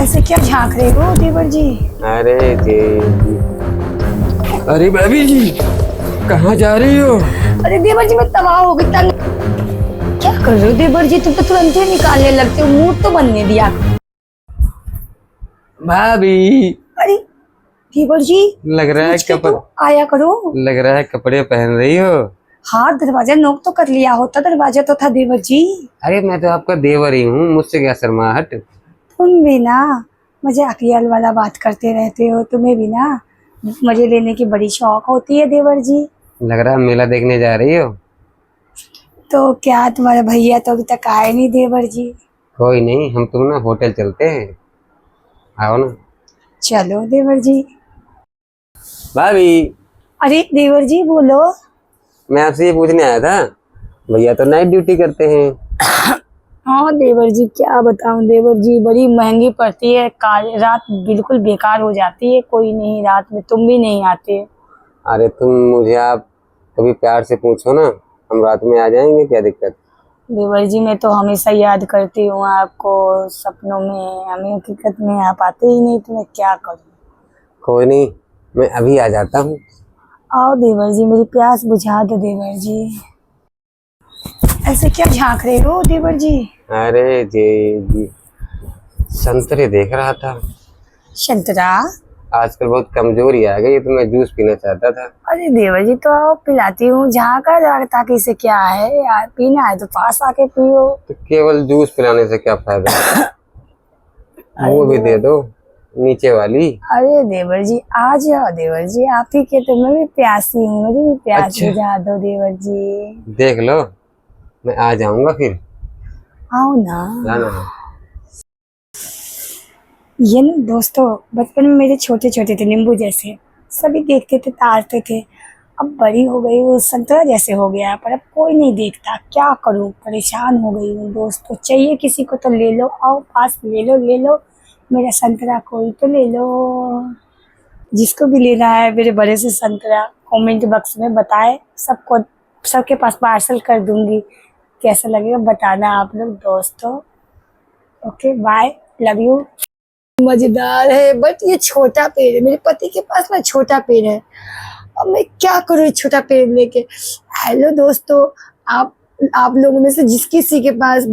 ऐसे क्या झांक रहे हो देवर जी? अरे जी, अरे भाभी जी कहाँ जा रही हो? अरे देवर जी मैं तबाह हो गई तंग। क्या कर रहे हो देवर जी? तुम तो तुरंत ही निकालने लगते हो, मूड तो बनने दिया। भाभी अरे देवर जी लग रहा है तो आया करो। लग रहा है कपड़े पहन रही हो। हाँ दरवाजा नॉक तो कर लिया होता, दरवाजा तो था देवर जी। अरे मैं तो आपका देवर ही हूँ, मुझसे क्या शर्माहट। तुम भी ना मजाकिया वाला बात करते रहते हो, तुम्हें भी ना मजे लेने की बड़ी शौक होती है देवर जी। लग रहा है मेला देखने जा रही हो। तो क्या तुम्हारे भैया तो अभी तक आए नहीं देवर जी? कोई नहीं, हम तुम ना होटल चलते हैं, आओ ना। चलो देवर जी। भाभी अरे देवर जी बोलो। मैं आपसे ये पूछने आया था, भैया तो नाइट ड्यूटी करते हैं। हाँ देवर जी क्या बताऊं देवर जी, बड़ी महंगी पड़ती है, रात बिल्कुल बेकार हो जाती है, कोई नहीं रात में, तुम भी नहीं आते। अरे तुम मुझे आप कभी प्यार से पूछो ना, हम रात में आ जाएंगे, क्या दिक्कत। देवर जी मैं तो हमेशा याद करती हूँ आपको सपनों में, हमें हकीकत में आप आते ही नहीं, तो मैं क्या करूँ। कोई नहीं, मैं अभी आ जाता हूँ। आओ देवर जी, मेरी प्यास बुझा दो देवर जी। ऐसे क्या झांक रहे हो देवर जी? अरे जी संतरे देख रहा था। संतरा? आजकल बहुत कमजोरी आ गई, तो मैं जूस पीना चाहता था। अरे देवर जी तो आओ पिलाती हूँ, झांका जाता किसे क्या है यार, पीना है तो पास आके पियो। तो केवल जूस पिलाने से क्या फायदा, वो भी दे दो, नीचे वाली। अरे देवर जी आ जाओ देवर जी, आप ही के तो मैं भी प्यासी हूँ, मेरी भी प्यास बुझा दो देवर जी। देख लो, मैं आ जाऊंगा फिर। आओ ना। जाना है। ये ना दोस्तों, बचपन में मेरे छोटे छोटे थे नींबू जैसे, सभी देखते थे तारते थे। अब बड़ी हो गई हूँ, संतरा जैसे हो गया, पर अब कोई नहीं देखता, क्या करूँ, परेशान हो गई हूँ दोस्तों। चाहिए किसी को तो ले लो, आओ पास, ले लो मेरा संतरा, कोई तो ले लो। जिसको भी लेना है मेरे बड़े से संतरा कमेंट बॉक्स में बताए, सबको सबके पास पार्सल कर दूंगी। कैसा लगेगा बताना आप लोग दोस्तों। Okay bye, love you. मजेदार है बट ये छोटा पेड़ है, मेरे पति के पास ना छोटा पेड़ है, अब मैं क्या करूँ छोटा पेड़ लेके। हेलो दोस्तों, आप लोगों में से जिस किसी के पास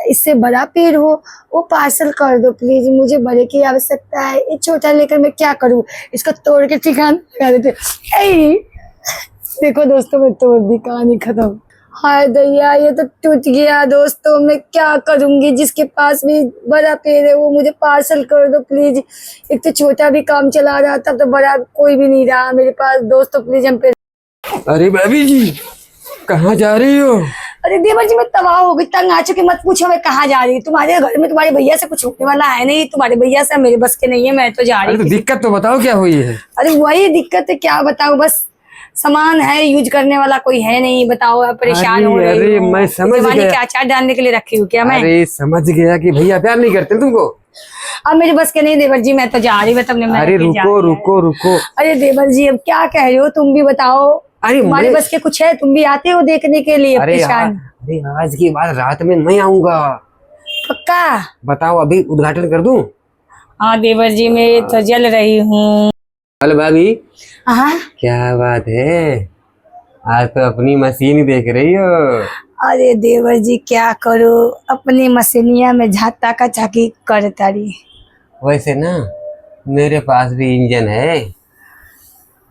इससे बड़ा पेड़ हो वो पार्सल कर दो प्लीज, मुझे बड़े की आवश्यकता है। ये छोटा लेकर मैं क्या करूँ, इसको तोड़ के ठिकाना लगा देते। देखो दोस्तों मैं तोड़ दी, कहानी खत्म। हाय दैया, ये तो टूट गया दोस्तों, मैं क्या करूंगी। जिसके पास भी बड़ा पेड़ है वो मुझे पार्सल कर दो प्लीज। एक तो छोटा भी काम चला रहा, तब तो बड़ा कोई भी नहीं रहा मेरे पास दोस्तों, प्लीज हम पे। अरे भाभी जी कहाँ जा रही हो? अरे देवर जी मैं तबाह हो गई, तंग आ चुकी, मत पूछो मैं कहाँ जा रही हूँ। तुम्हारे घर में तुम्हारे भैया से कुछ होने वाला है नहीं, तुम्हारे भैया से मेरे बस के नहीं है, मैं तो जा रही हूँ। तो दिक्कत तो बताओ क्या हुई है? अरे वही दिक्कत है, क्या बताऊँ, बस सामान है यूज करने वाला कोई है नहीं, बताओ परेशान हो रही हूँ। अरे मैं समझ गया, क्या अचार डालने के लिए रखी हूँ क्या मैं? अरे समझ गया कि भैया प्यार नहीं करते तुमको। अब मेरे बस के नहीं देवर जी, मैं तो जा रही हूँ। अरे रुको रुको रुको। अरे देवर जी अब क्या कह रहे हो, तुम भी बताओ। अरे तुम्हारे बस के कुछ है, तुम भी आते हो देखने के लिए? अरे आज की बात रात में नहीं आऊंगा। पक्का? बताओ अभी उद्घाटन कर दूं? हाँ देवर जी मैं तो जल रही हूँ। हेलो भाभी। हाँ क्या बात है, आज तो अपनी मशीन देख रही हो। अरे देवर जी क्या करो, अपनी मशीनिया में झाता का चाकी करता रही। वैसे ना मेरे पास भी इंजन है।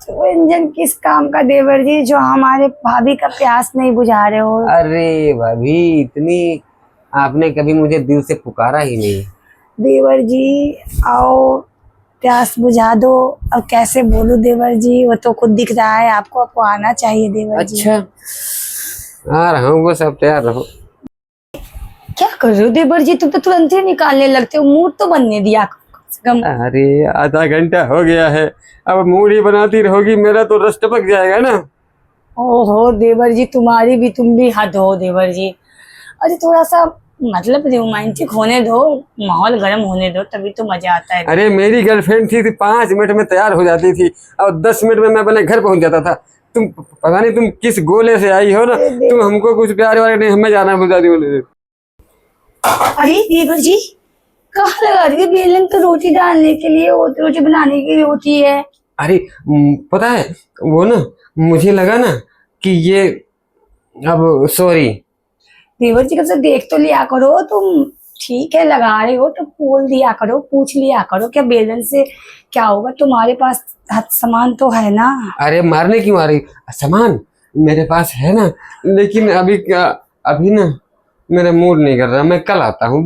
तो इंजन किस काम का देवर जी, जो हमारे भाभी का प्यास नहीं बुझा रहे हो? अरे भाभी इतनी आपने कभी मुझे दिल से पुकारा ही नहीं। देवर जी आओ प्यास बुझा दो। अब कैसे बोलूं देवर जी, वो तो खुद दिख रहा है आपको, आपको आना चाहिए देवर जी। अच्छा आ रहा हूँ, बस आप तैयार रहो। क्या कर रहे हो देवर जी, तुम तो तुरंत ही निकालने लगते हो, मूड तो बनने दिया कम से कम। अरे आधा घंटा हो गया है, अब मूड ही बनाती रहोगी, मेरा तो रस टपक जाएगा ना। ओहो देवर जी तुम भी हद हो देवर जी। अरे थोड़ा सा मतलब रोमांटिक होने दो, माहौल गर्म होने दो, तभी तो मजा आता है। अरे मेरी गर्लफ्रेंड थी 5 मिनट में तैयार हो जाती थी, और 10 मिनट में मैं अपने घर पहुंच जाता था। तुम पता नहीं तुम किस गोले से आई हो ना, तुम हमको कुछ प्यार वाले नहीं, हमें जाना बुझा दी। अरे देवर जी कहाँ लगा रही है बेलन? तो रोटी डालने के लिए, रोटी बनाने के लिए होती है। अरे पता है वो ना, मुझे लगा ना कि ये, अब सॉरी। देवर जी कब से देख तो लिया करो तुम। ठीक है लगा रहे हो तो बोल दिया करो, पूछ लिया करो क्या बेलन से क्या होगा। तुम्हारे पास सामान तो है ना। अरे मारने की मारी, सामान मेरे पास है ना, लेकिन अभी क्या, अभी ना मेरा मूड नहीं कर रहा, मैं कल आता हूँ।